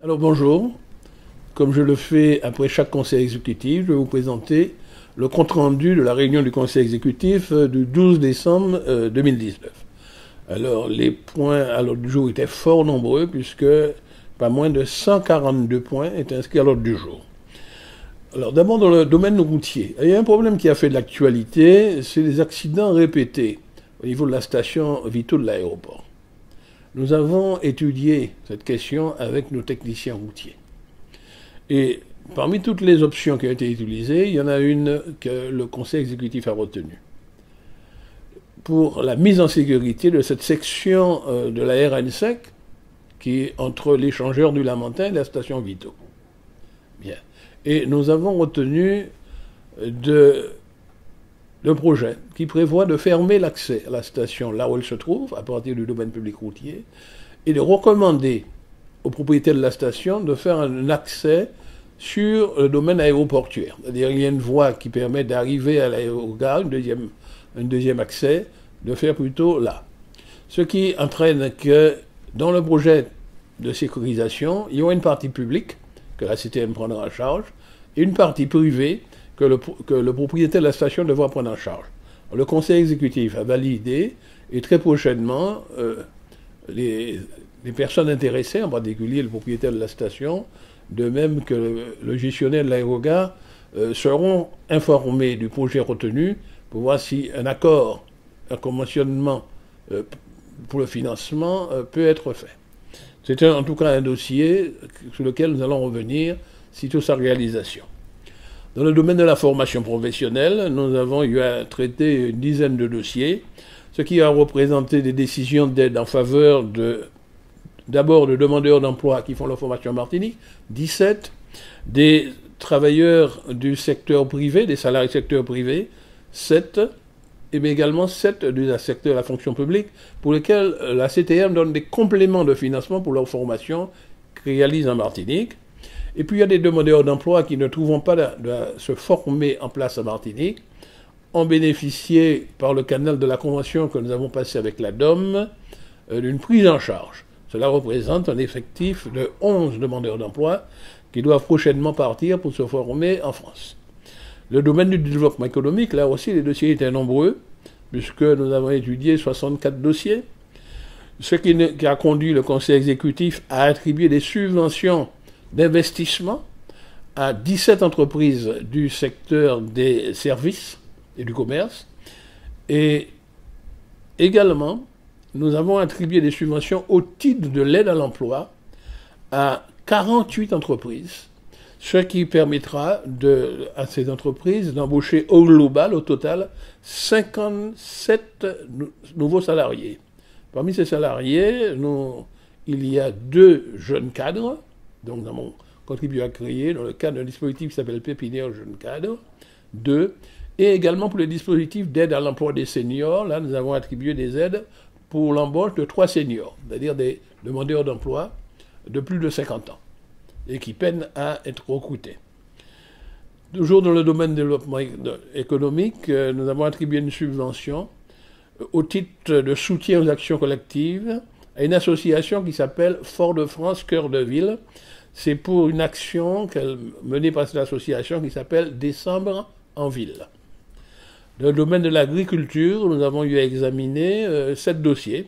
Alors bonjour, comme je le fais après chaque conseil exécutif, je vais vous présenter le compte-rendu de la réunion du conseil exécutif du 12 décembre 2019. Alors les points à l'ordre du jour étaient fort nombreux puisque pas moins de 142 points étaient inscrits à l'ordre du jour. Alors d'abord dans le domaine routier, il y a un problème qui a fait de l'actualité, c'est les accidents répétés au niveau de la station Vito de l'aéroport. Nous avons étudié cette question avec nos techniciens routiers. Et parmi toutes les options qui ont été utilisées, il y en a une que le conseil exécutif a retenue. Pour la mise en sécurité de cette section de la RN5 qui est entre l'échangeur du Lamentin et la station Vito. Bien. Et nous avons retenu le projet qui prévoit de fermer l'accès à la station là où elle se trouve, à partir du domaine public routier, et de recommander aux propriétaires de la station de faire un accès sur le domaine aéroportuaire. C'est-à-dire qu'il y a une voie qui permet d'arriver à l'aérogare, un deuxième accès, de faire plutôt là. Ce qui entraîne que dans le projet de sécurisation, il y aura une partie publique que la CTM prendra en charge, et une partie privée que le propriétaire de la station devra prendre en charge. Le conseil exécutif a validé, et très prochainement, les personnes intéressées, en particulier le propriétaire de la station, de même que le gestionnaire de l'aérogare, seront informés du projet retenu pour voir si un accord, un conventionnement pour le financement peut être fait. C'est en tout cas un dossier sur lequel nous allons revenir sitôt sa réalisation. Dans le domaine de la formation professionnelle, nous avons eu à traiter une dizaine de dossiers, ce qui a représenté des décisions d'aide en faveur d'abord de demandeurs d'emploi qui font leur formation en Martinique, 17, des travailleurs du secteur privé, des salariés du secteur privé, 7, et bien également 7 du secteur de la fonction publique, pour lesquels la CTM donne des compléments de financement pour leur formation qu'ils réalisent en Martinique. Et puis il y a des demandeurs d'emploi qui ne trouveront pas de se former en place en Martinique, ont bénéficié par le canal de la convention que nous avons passée avec la DOM d'une prise en charge. Cela représente un effectif de 11 demandeurs d'emploi qui doivent prochainement partir pour se former en France. Le domaine du développement économique, là aussi les dossiers étaient nombreux, puisque nous avons étudié 64 dossiers, ce qui a conduit le conseil exécutif à attribuer des subventions d'investissement à 17 entreprises du secteur des services et du commerce. Et également, nous avons attribué des subventions au titre de l'aide à l'emploi à 48 entreprises, ce qui permettra à ces entreprises d'embaucher au global, au total, 57 nouveaux salariés. Parmi ces salariés, il y a 2 jeunes cadres. Donc nous avons contribué à créer, dans le cadre d'un dispositif qui s'appelle Pépinière Jeunes Cadres, 2, et également pour le dispositif d'aide à l'emploi des seniors, là nous avons attribué des aides pour l'embauche de 3 seniors, c'est-à-dire des demandeurs d'emploi de plus de 50 ans, et qui peinent à être recrutés. Toujours dans le domaine du développement économique, nous avons attribué une subvention au titre de soutien aux actions collectives à une association qui s'appelle Fort-de-France Cœur de Ville. C'est pour une action menée par cette association qui s'appelle Décembre en ville. Dans le domaine de l'agriculture, nous avons eu à examiner 7 dossiers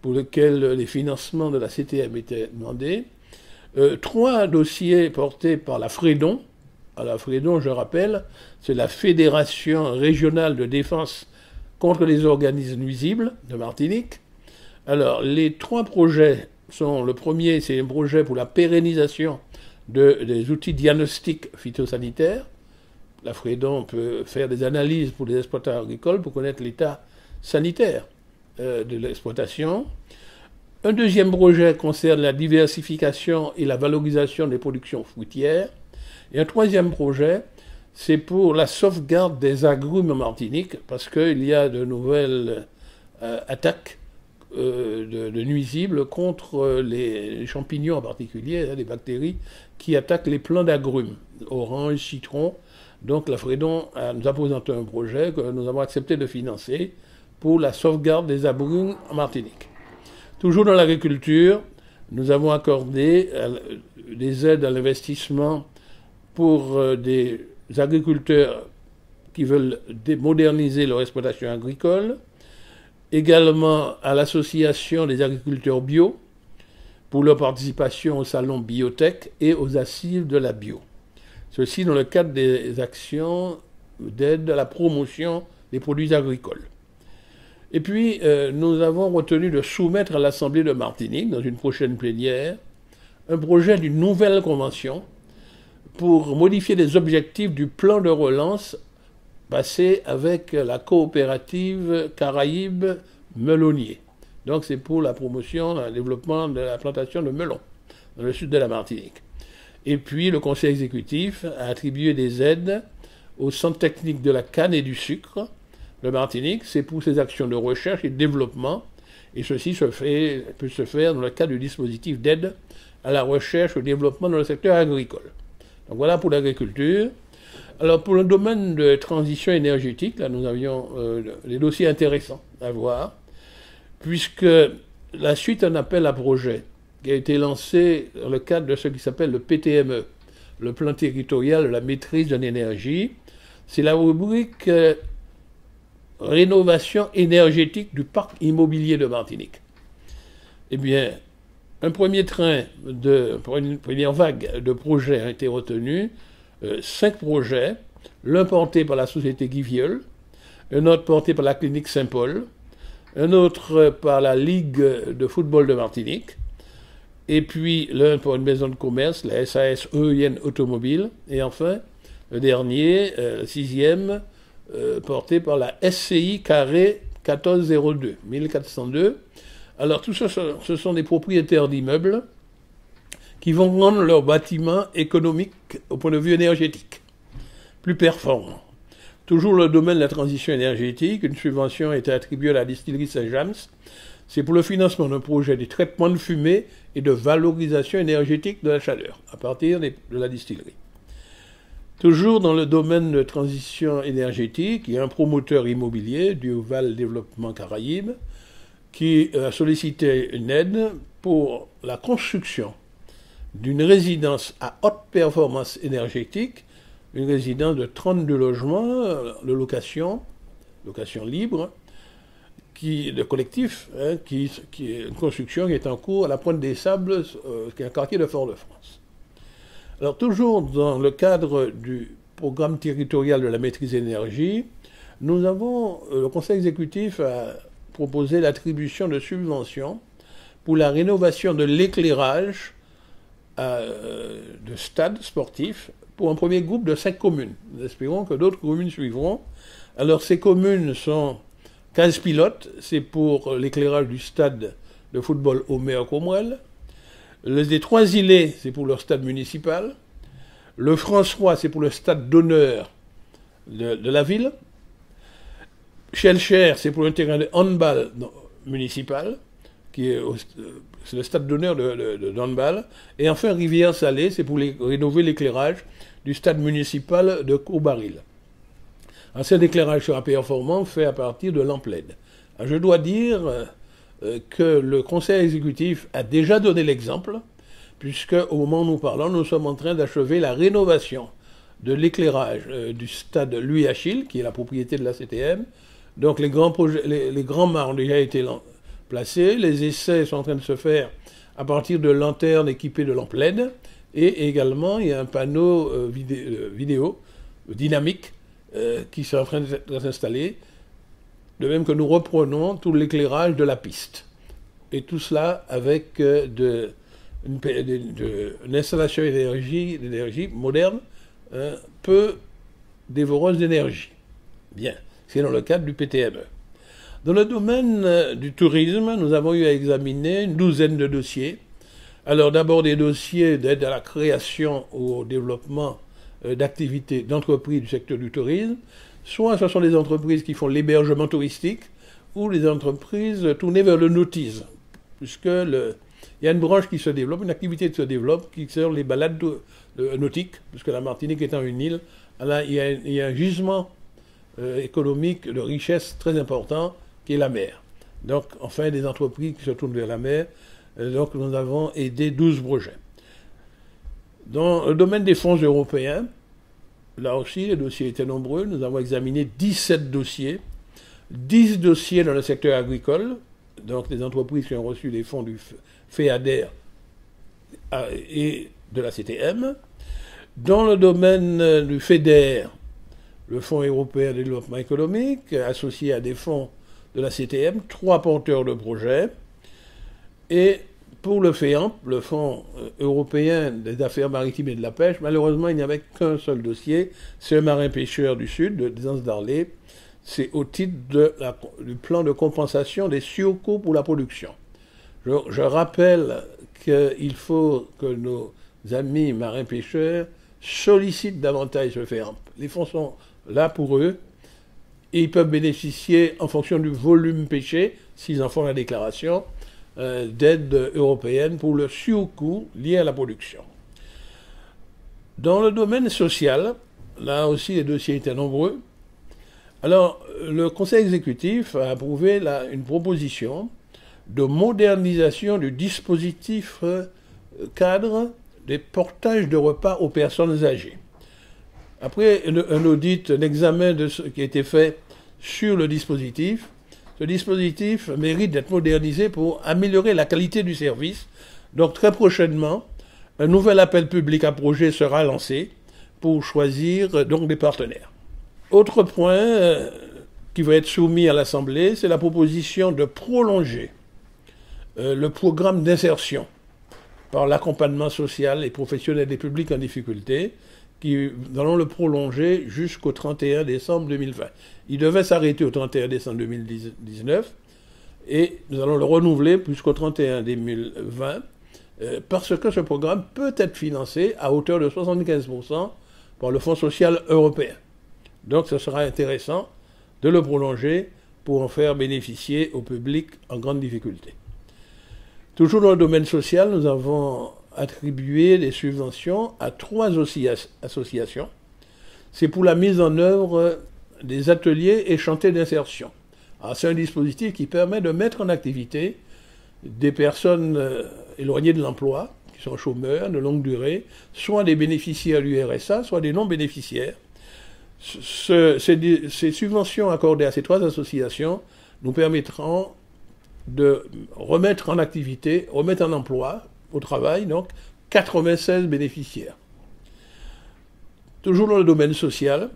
pour lesquels les financements de la CTM étaient demandés. 3 dossiers portés par la Frédon. Alors, la Frédon, je rappelle, c'est la Fédération régionale de défense contre les organismes nuisibles de Martinique. Alors, les 3 projets sont, le premier, c'est un projet pour la pérennisation des outils diagnostiques phytosanitaires. La Frédon peut faire des analyses pour les exploitants agricoles pour connaître l'état sanitaire de l'exploitation. Un deuxième projet concerne la diversification et la valorisation des productions fruitières. Et un troisième projet, c'est pour la sauvegarde des agrumes en Martinique, parce qu'il y a de nouvelles attaques de nuisibles contre les champignons en particulier, des bactéries qui attaquent les plants d'agrumes, orange, citron. Donc la Frédon nous a présenté un projet que nous avons accepté de financer pour la sauvegarde des agrumes en Martinique. Toujours dans l'agriculture, nous avons accordé des aides à l'investissement pour des agriculteurs qui veulent moderniser leur exploitation agricole, également à l'association des agriculteurs bio pour leur participation au salon biotech et aux assises de la bio. Ceci dans le cadre des actions d'aide à la promotion des produits agricoles. Et puis, nous avons retenu de soumettre à l'Assemblée de Martinique, dans une prochaine plénière, un projet d'une nouvelle convention pour modifier les objectifs du plan de relance passé avec la coopérative Caraïbes Melonnier. Donc c'est pour la promotion, le développement de la plantation de melons dans le sud de la Martinique. Et puis le Conseil exécutif a attribué des aides au Centre technique de la canne et du sucre de Martinique. C'est pour ces actions de recherche et de développement. Et ceci peut se faire dans le cadre du dispositif d'aide à la recherche et au développement dans le secteur agricole. Donc voilà pour l'agriculture. Alors pour le domaine de transition énergétique, là nous avions des dossiers intéressants à voir, puisque la suite d'un appel à projet qui a été lancé dans le cadre de ce qui s'appelle le PTME, le plan territorial de la maîtrise de l'énergie, c'est la rubrique rénovation énergétique du parc immobilier de Martinique. Eh bien, un premier train, pour une première vague de projets a été retenu, 5 projets, l'un porté par la société Guy Viol, un autre porté par la clinique Saint-Paul, un autre par la Ligue de football de Martinique, et puis l'un pour une maison de commerce, la SAS EIN Automobile, et enfin le dernier, le 6e, porté par la SCI Carré 1402, 1402. Alors tout ça, ce sont des propriétaires d'immeubles qui vont rendre leur bâtiment économique au point de vue énergétique, plus performant. Toujours le domaine de la transition énergétique, une subvention a été attribuée à la distillerie Saint-James. C'est pour le financement d'un projet de traitement de fumée et de valorisation énergétique de la chaleur, à partir de la distillerie. Toujours dans le domaine de transition énergétique, il y a un promoteur immobilier, Duval Développement Caraïbes, qui a sollicité une aide pour la construction d'une résidence à haute performance énergétique, une résidence de 32 logements de location libre, de collectif, qui est une construction qui est en cours à la Pointe des Sables, qui est un quartier de Fort-de-France. Alors toujours dans le cadre du programme territorial de la maîtrise d'énergie, le Conseil exécutif a proposé l'attribution de subventions pour la rénovation de l'éclairage de stades sportifs pour un premier groupe de 5 communes. Nous espérons que d'autres communes suivront. Alors ces communes sont 15 pilotes, c'est pour l'éclairage du stade de football Omer-Combrel. Les 3 îlets, c'est pour leur stade municipal. Le François, c'est pour le stade d'honneur de la ville. Chelcher, c'est pour un terrain de handball municipal, qui est c'est le stade d'honneur de handball. Et enfin, Rivière-Salée, c'est pour rénover l'éclairage du stade municipal de Courbaril. Cet éclairage sera performant fait à partir de lampes LED. Je dois dire que le Conseil exécutif a déjà donné l'exemple, puisque au moment où nous parlons, nous sommes en train d'achever la rénovation de l'éclairage du stade Louis Achille, qui est la propriété de la CTM. Donc les grands mâts ont déjà été placés, les essais sont en train de se faire à partir de lanternes équipées de lampes LED, et également il y a un panneau vidéo dynamique qui est en train d'être installé, de même que nous reprenons tout l'éclairage de la piste. Et tout cela avec une installation d'énergie moderne, peu dévoreuse d'énergie. Bien, c'est dans le cadre du PTME. Dans le domaine du tourisme, nous avons eu à examiner une douzaine de dossiers. Alors d'abord des dossiers d'aide à la création ou au développement d'activités d'entreprises du secteur du tourisme, soit ce sont des entreprises qui font l'hébergement touristique ou les entreprises tournées vers le nautisme, puisque il y a une branche qui se développe, une activité qui se développe, qui sont les balades nautiques, puisque la Martinique étant une île, là, il y a un gisement économique de richesse très important qui est la mer. Donc, enfin, des entreprises qui se tournent vers la mer. Donc, nous avons aidé 12 projets. Dans le domaine des fonds européens, là aussi, les dossiers étaient nombreux. Nous avons examiné 17 dossiers, 10 dossiers dans le secteur agricole, donc des entreprises qui ont reçu des fonds du FEADER et de la CTM. Dans le domaine du FEDER, le Fonds européen de développement économique, associé à des fonds de la CTM, 3 porteurs de projets. Et pour le FEAMP, le Fonds européen des affaires maritimes et de la pêche, malheureusement, il n'y avait qu'un seul dossier. C'est un marin-pêcheur du Sud, des Anses d'Arlé. C'est au titre du plan de compensation des surcoûts pour la production. Je rappelle qu'il faut que nos amis marins-pêcheurs sollicitent davantage ce FEAMP. Les fonds sont là pour eux et ils peuvent bénéficier en fonction du volume pêché, s'ils en font la déclaration, d'aide européenne pour le surcoût lié à la production. Dans le domaine social, là aussi les dossiers étaient nombreux. Alors, le Conseil exécutif a approuvé une proposition de modernisation du dispositif cadre des portages de repas aux personnes âgées. Après un audit, un examen de ce qui a été fait sur le dispositif, ce dispositif mérite d'être modernisé pour améliorer la qualité du service. Donc très prochainement, un nouvel appel public à projet sera lancé pour choisir donc des partenaires. Autre point qui va être soumis à l'Assemblée, c'est la proposition de prolonger le programme d'insertion par l'accompagnement social et professionnel des publics en difficulté, qui nous allons le prolonger jusqu'au 31 décembre 2020. Il devait s'arrêter au 31 décembre 2019 et nous allons le renouveler jusqu'au 31 2020 parce que ce programme peut être financé à hauteur de 75% par le Fonds social européen. Donc ce sera intéressant de le prolonger pour en faire bénéficier au public en grande difficulté. Toujours dans le domaine social, nous avons attribué des subventions à 3 associations. C'est pour la mise en œuvre des ateliers et chantiers d'insertion. C'est un dispositif qui permet de mettre en activité des personnes éloignées de l'emploi, qui sont chômeurs de longue durée, soit des bénéficiaires du RSA, soit des non-bénéficiaires. Ces subventions accordées à ces 3 associations nous permettront de remettre en activité, remettre en emploi, au travail, donc 96 bénéficiaires. Toujours dans le domaine social,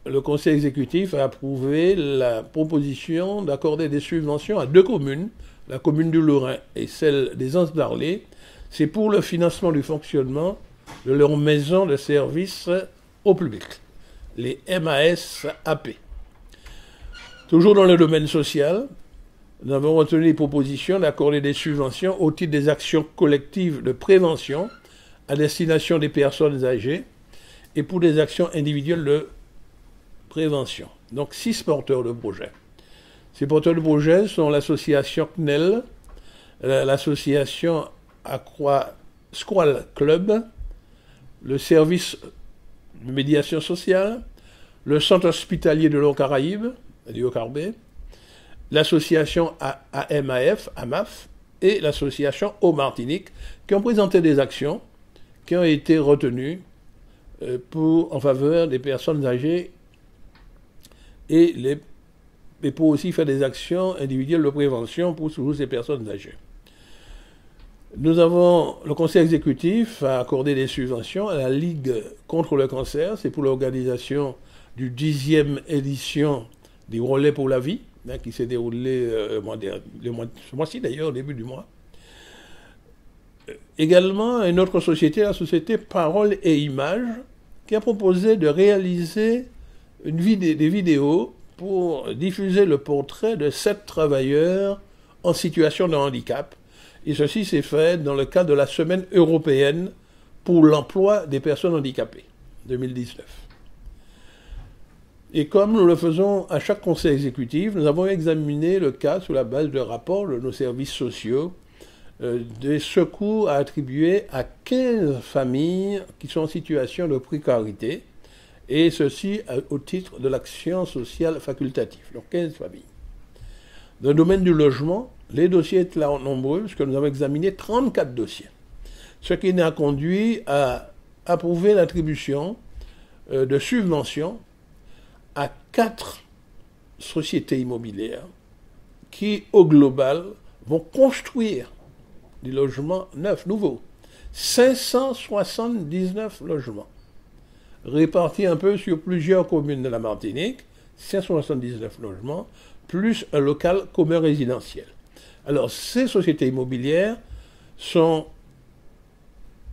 le Conseil exécutif a approuvé la proposition d'accorder des subventions à 2 communes, la commune du Lorrain et celle des Anses d'Arlé. C'est pour le financement du fonctionnement de leurs maisons de service au public, les MASAP. Toujours dans le domaine social, nous avons retenu les propositions d'accorder des subventions au titre des actions collectives de prévention à destination des personnes âgées et pour des actions individuelles de prévention. Donc 6 porteurs de projets. Ces porteurs de projets sont l'association CNEL, l'association Squal Club, le service de médiation sociale, le centre hospitalier de l'Eau-Caraïbe, du Haut-Carbet, l'association AMAF et l'association Eau Martinique, qui ont présenté des actions qui ont été retenues en faveur des personnes âgées et pour aussi faire des actions individuelles de prévention pour toujours ces personnes âgées. Le Conseil exécutif a accordé des subventions à la Ligue contre le cancer, c'est pour l'organisation du 10e édition des Relais pour la vie, qui s'est déroulé ce mois-ci d'ailleurs, au début du mois. Également, une autre société, la société Parole et Images, qui a proposé de réaliser des vidéos pour diffuser le portrait de 7 travailleurs en situation de handicap. Et ceci s'est fait dans le cadre de la Semaine européenne pour l'emploi des personnes handicapées, 2019. Et comme nous le faisons à chaque conseil exécutif, nous avons examiné le cas sous la base de rapports de nos services sociaux, des secours à attribuer à 15 familles qui sont en situation de précarité, et ceci au titre de l'action sociale facultative, donc 15 familles. Dans le domaine du logement, les dossiers étaient là nombreux, puisque nous avons examiné 34 dossiers, ce qui nous a conduit à approuvé l'attribution de subventions à 4 sociétés immobilières qui, au global, vont construire des logements neufs, nouveaux. 579 logements, répartis un peu sur plusieurs communes de la Martinique, 579 logements, plus un local commun résidentiel. Alors, ces sociétés immobilières sont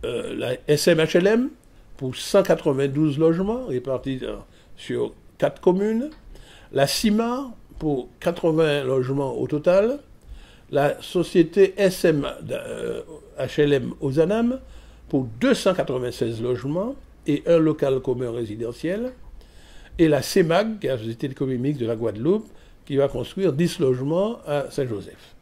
la SMHLM pour 192 logements répartis sur 4 communes, la CIMAR pour 80 logements au total, la société SMHLM Ozanam pour 296 logements et un local commun résidentiel, et la CEMAG, qui est la Société économique de la Guadeloupe, qui va construire 10 logements à Saint-Joseph.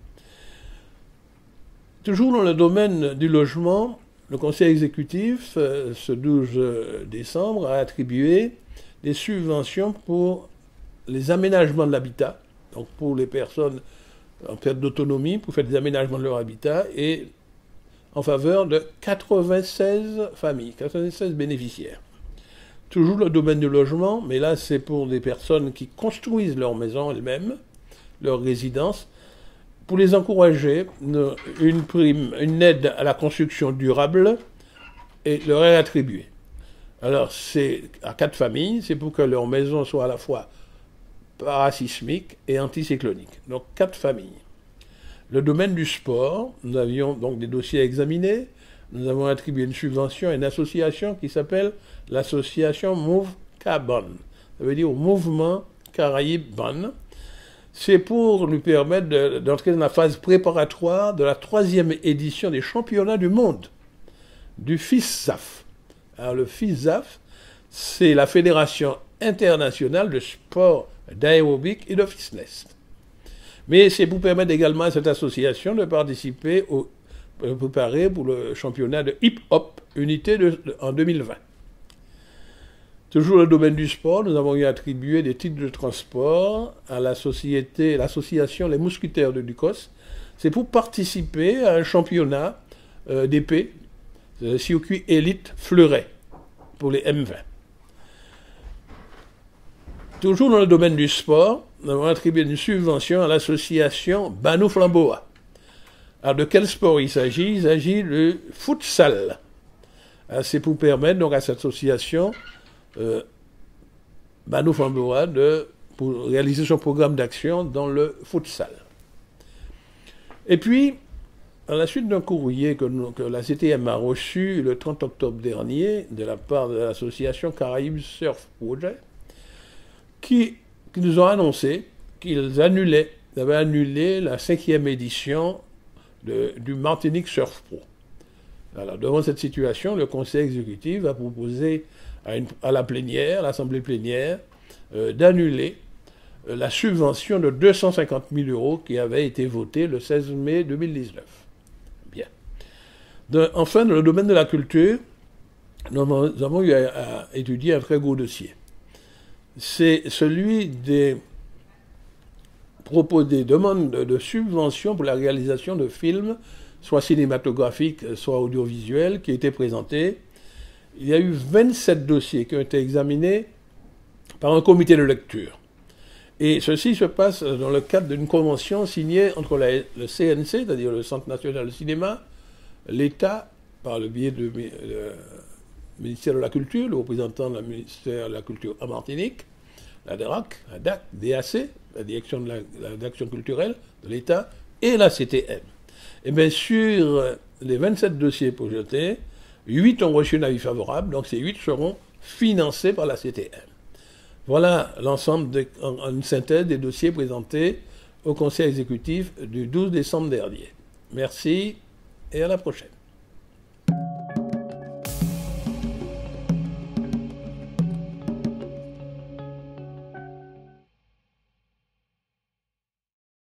Toujours dans le domaine du logement, le Conseil exécutif, ce 12 décembre, a attribué des subventions pour les aménagements de l'habitat, donc pour les personnes en perte d'autonomie, pour faire des aménagements de leur habitat, et en faveur de 96 familles, 96 bénéficiaires. Toujours le domaine du logement, mais là c'est pour des personnes qui construisent leur maison elles-mêmes, leur résidence, pour les encourager, une prime, une aide à la construction durable et leur est attribuée. Alors c'est à 4 familles, c'est pour que leur maison soit à la fois parasismique et anticyclonique. Donc 4 familles. Le domaine du sport, nous avions donc des dossiers à examiner. Nous avons attribué une subvention à une association qui s'appelle l'association Move Caban. Ça veut dire Mouvement Caraïbes Ban. C'est pour lui permettre d'entrer dans la phase préparatoire de la 3e édition des championnats du monde du FISAF. Alors le FISAF, c'est la Fédération internationale de sport d'aérobic et de fitness. Mais c'est pour permettre également à cette association de participer préparer pour le championnat de hip-hop unité en 2020. Toujours dans le domaine du sport, nous avons eu attribué des titres de transport à l'association Les Mousquetaires de Ducos. C'est pour participer à un championnat d'épée, circuit élite fleuret, pour les M20. Toujours dans le domaine du sport, nous avons attribué une subvention à l'association Banou Flamboa. Alors de quel sport il s'agit? Il s'agit du futsal. C'est pour permettre donc à cette association Banou Flamboa pour réaliser son programme d'action dans le futsal. Et puis, à la suite d'un courrier que la CTM a reçu le 30 octobre dernier de la part de l'association Caraïbes Surf Project, qui nous ont annoncé qu'ils avaient annulé la 5e édition du Martinique Surf Pro. Alors, devant cette situation, le Conseil exécutif a proposé à la plénière, l'Assemblée plénière, d'annuler la subvention de 250 000 € qui avait été votée le 16 mai 2019. Bien. Enfin, dans le domaine de la culture, nous avons eu à étudier un très gros dossier. C'est celui des demandes de subventions pour la réalisation de films, soit cinématographiques, soit audiovisuels, qui étaient présentés. Il y a eu 27 dossiers qui ont été examinés par un comité de lecture. Et ceci se passe dans le cadre d'une convention signée entre le CNC, c'est-à-dire le Centre national de cinéma, l'État, par le biais du ministère de la Culture, le représentant du ministère de la Culture en Martinique, la DRAC, la DAC, DAC, la Direction de l'action culturelle de l'État, et la CTM. Et bien sur les 27 dossiers projetés, 8 ont reçu un avis favorable, donc ces 8 seront financés par la CTM. Voilà l'ensemble, une synthèse des dossiers présentés au Conseil exécutif du 12 décembre dernier. Merci et à la prochaine.